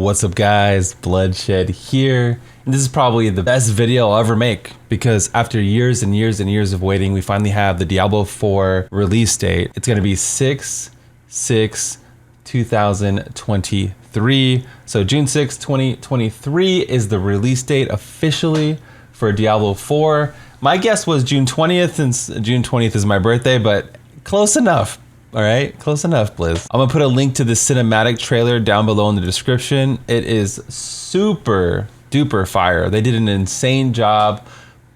What's up guys, Bloodshed here, and this is probably the best video I'll ever make because after years and years and years of waiting, we finally have the Diablo 4 release date. It's gonna be 6/6/2023. So June 6, 2023 is the release date officially for Diablo 4. My guess was June 20th since June 20th is my birthday, but close enough. All right, close enough, Blizz. I'm gonna put a link to the cinematic trailer down below in the description. It is super duper fire. They did an insane job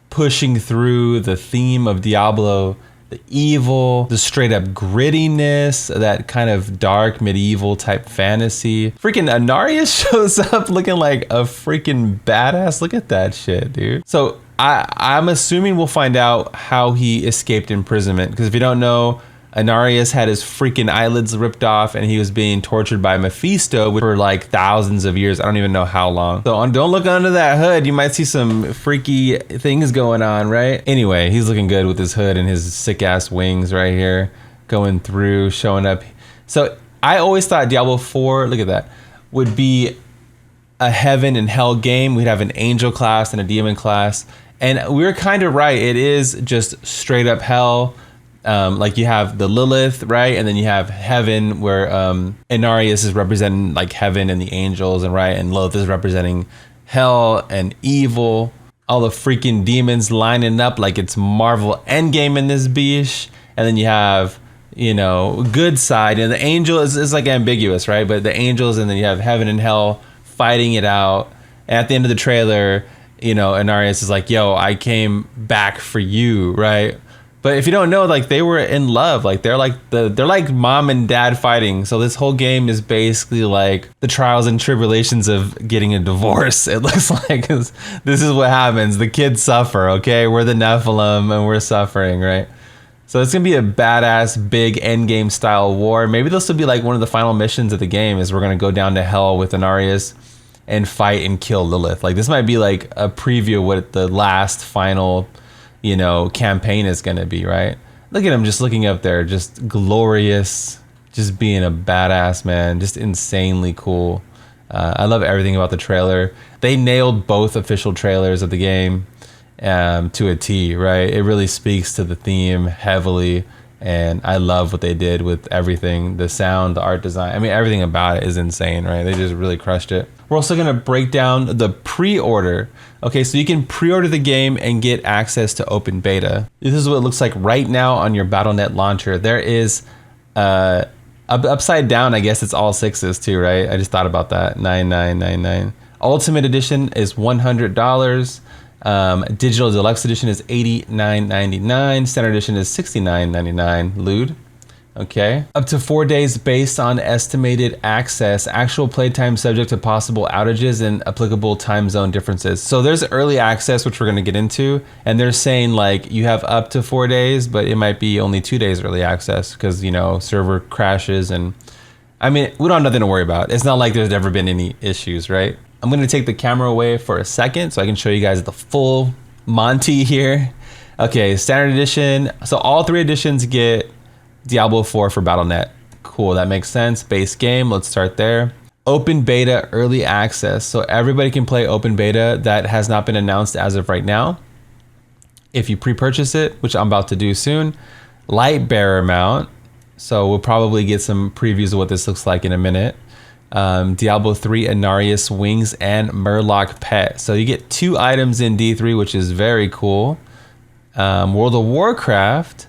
pushing through the theme of Diablo, the evil, the straight up grittiness, that kind of dark medieval type fantasy. Freaking Inarius shows up looking like a freaking badass. Look at that shit, dude. So I'm assuming we'll find out how he escaped imprisonment, because if you don't know, Inarius had his freaking eyelids ripped off and he was being tortured by Mephisto for like thousands of years. I don't even know how long. So don't look under that hood. You might see some freaky things going on, right? Anyway, he's looking good with his hood and his sick ass wings right here, going through, showing up. So I always thought Diablo 4, look at that, would be a heaven and hell game. We'd have an angel class and a demon class. And we were kind of right. It is just straight up hell. Like you have the Lilith, right? And then you have heaven where Inarius is representing like heaven and the angels, and right, and Lilith is representing hell and evil. All the freaking demons lining up like it's Marvel Endgame in this bish. And then you have, you know, good side, and the angel is like ambiguous, right? But the angels, and then you have heaven and hell fighting it out. And at the end of the trailer, you know, Inarius is like, yo, I came back for you, right? But if you don't know, like, they were in love. Like they're like mom and dad fighting. So this whole game is basically like the trials and tribulations of getting a divorce. It looks like this is what happens. The kids suffer, okay? We're the Nephilim and we're suffering, right? So it's gonna be a badass big end game style war. Maybe this will be like one of the final missions of the game, is we're gonna go down to hell with Inarius and fight and kill Lilith. Like this might be like a preview of what the last final, you know, campaign is gonna be, right? Look at him just looking up there, just glorious, just being a badass, man, just insanely cool. I love everything about the trailer. They nailed both official trailers of the game to a T, right? It really speaks to the theme heavily, and I love what they did with everything, the sound, the art design. I mean, everything about it is insane, right? They just really crushed it. We're also gonna break down the pre-order. Okay, so you can pre-order the game and get access to open beta. This is what it looks like right now on your Battle.net launcher. There is upside down, I guess it's all sixes too, right? I just thought about that, 9999. Ultimate edition is $100. Digital Deluxe edition is $89.99. Standard edition is $69.99. Lewd. Okay. Up to 4 days based on estimated access. Actual playtime subject to possible outages and applicable time zone differences. So there's early access, which we're going to get into. And they're saying like you have up to 4 days, but it might be only 2 days early access because, you know, server crashes. And I mean, we don't have nothing to worry about. It's not like there's ever been any issues, right? I'm going to take the camera away for a second so I can show you guys the full Monty here. Okay, standard edition. So all three editions get Diablo 4 for Battle.net. Cool, that makes sense. Base game, let's start there. Open beta early access. So everybody can play open beta. That has not been announced as of right now. If you pre-purchase it, which I'm about to do soon. Light bearer mount. So we'll probably get some previews of what this looks like in a minute. Diablo 3 Inarius wings and Murloc pet. So you get 2 items in D3, which is very cool. World of Warcraft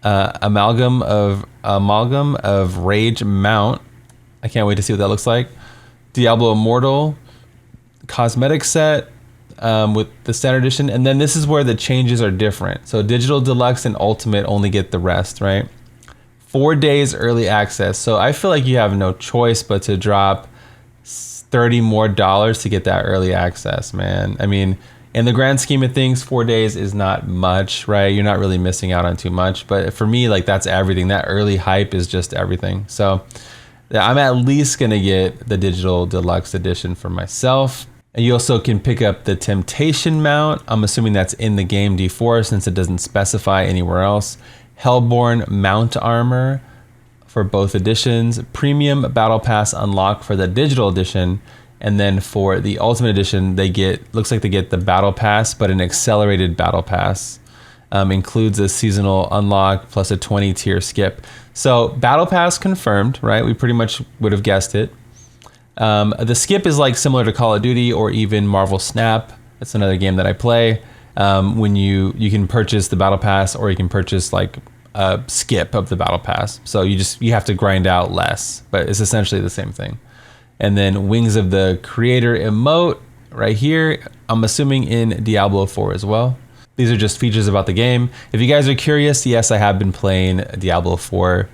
amalgam of rage mount. I can't wait to see what that looks like. Diablo Immortal cosmetic set with the standard edition, and then this is where the changes are different. So digital deluxe and ultimate only get the rest, right? 4 days early access. So I feel like you have no choice but to drop $30 more to get that early access, man. I mean, in the grand scheme of things, 4 days is not much, right? You're not really missing out on too much. But for me, like, that's everything. That early hype is just everything. So I'm at least going to get the digital deluxe edition for myself. And you also can pick up the Temptation mount. I'm assuming that's in the game D4 since it doesn't specify anywhere else. Hellborn mount armor for both editions. Premium battle pass unlock for the digital edition. And then for the Ultimate Edition, looks like they get the Battle Pass, but an accelerated Battle Pass. Includes a seasonal unlock plus a 20 tier skip. So Battle Pass confirmed, right? We pretty much would have guessed it. The skip is like similar to Call of Duty or even Marvel Snap. That's another game that I play. When you can purchase the Battle Pass, or you can purchase like a skip of the Battle Pass. So you have to grind out less, but it's essentially the same thing. And then Wings of the Creator emote right here. I'm assuming in Diablo 4 as well. These are just features about the game. If you guys are curious, yes, I have been playing Diablo 4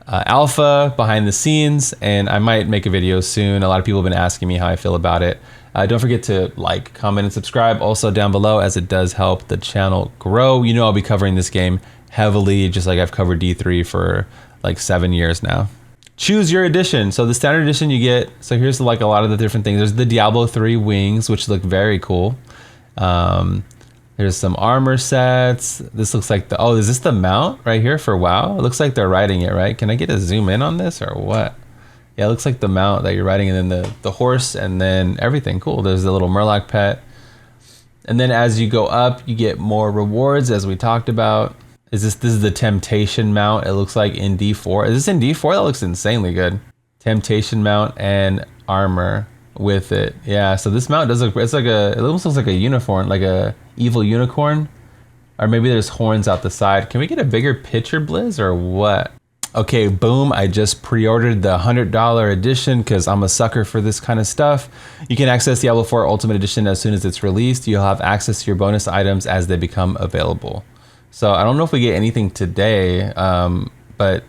alpha behind the scenes, and I might make a video soon. A lot of people have been asking me how I feel about it. Don't forget to like, comment, and subscribe also down below, as it does help the channel grow. You know, I'll be covering this game heavily, just like I've covered D3 for like 7 years now. Choose your edition. So the standard edition you get, so here's like a lot of the different things. There's the Diablo 3 wings, which look very cool. There's some armor sets. This looks like is this the mount right here for WoW? It looks like they're riding it, right? Can I get a zoom in on this or what? Yeah, it looks like the mount that you're riding, and then the horse, and then everything. Cool. There's the little Murloc pet. And then as you go up, you get more rewards, as we talked about. This is the Temptation mount, it looks like, in D4. Is this in D4? That looks insanely good. Temptation mount and armor with it. Yeah, so this mount does look, it almost looks like a unicorn, like a evil unicorn. Or maybe there's horns out the side. Can we get a bigger picture, Blizz, or what? Okay, boom, I just pre-ordered the $100 edition because I'm a sucker for this kind of stuff. You can access Diablo 4 Ultimate Edition as soon as it's released. You'll have access to your bonus items as they become available. So I don't know if we get anything today, but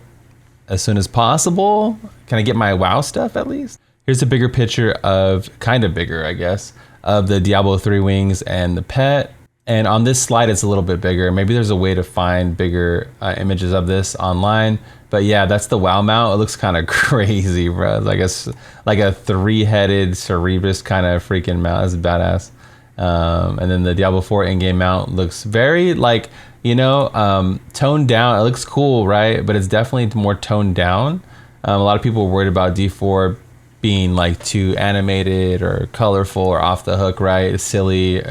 as soon as possible. Can I get my WoW stuff at least? Here's a bigger picture of, kind of bigger, I guess, of the Diablo 3 wings and the pet. And on this slide, it's a little bit bigger. Maybe there's a way to find bigger images of this online. But yeah, that's the WoW mount. It looks kind of crazy, bro. Like a three-headed Cerebrus kind of freaking mount. That's badass. And then the Diablo 4 in-game mount looks very like, toned down. It looks cool, right? But it's definitely more toned down. A lot of people were worried about D4 being like too animated or colorful or off the hook, right? It's silly,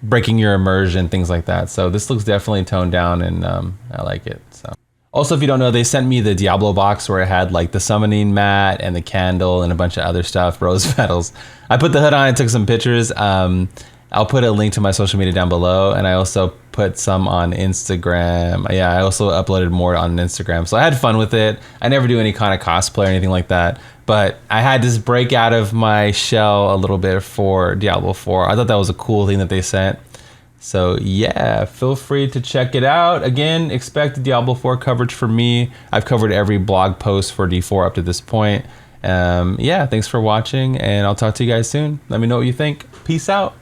breaking your immersion, things like that. So this looks definitely toned down, and I like it. So also, if you don't know, they sent me the Diablo box where it had like the summoning mat and the candle and a bunch of other stuff, rose petals. I put the hood on and took some pictures. I'll put a link to my social media down below, and I also put some on Instagram. Yeah, I also uploaded more on Instagram. So I had fun with it. I never do any kind of cosplay or anything like that, but I had to break out of my shell a little bit for Diablo 4. I thought that was a cool thing that they sent. So yeah, feel free to check it out. Again, expect Diablo 4 coverage from me. I've covered every blog post for D4 up to this point. Yeah, thanks for watching, and I'll talk to you guys soon. Let me know what you think. Peace out.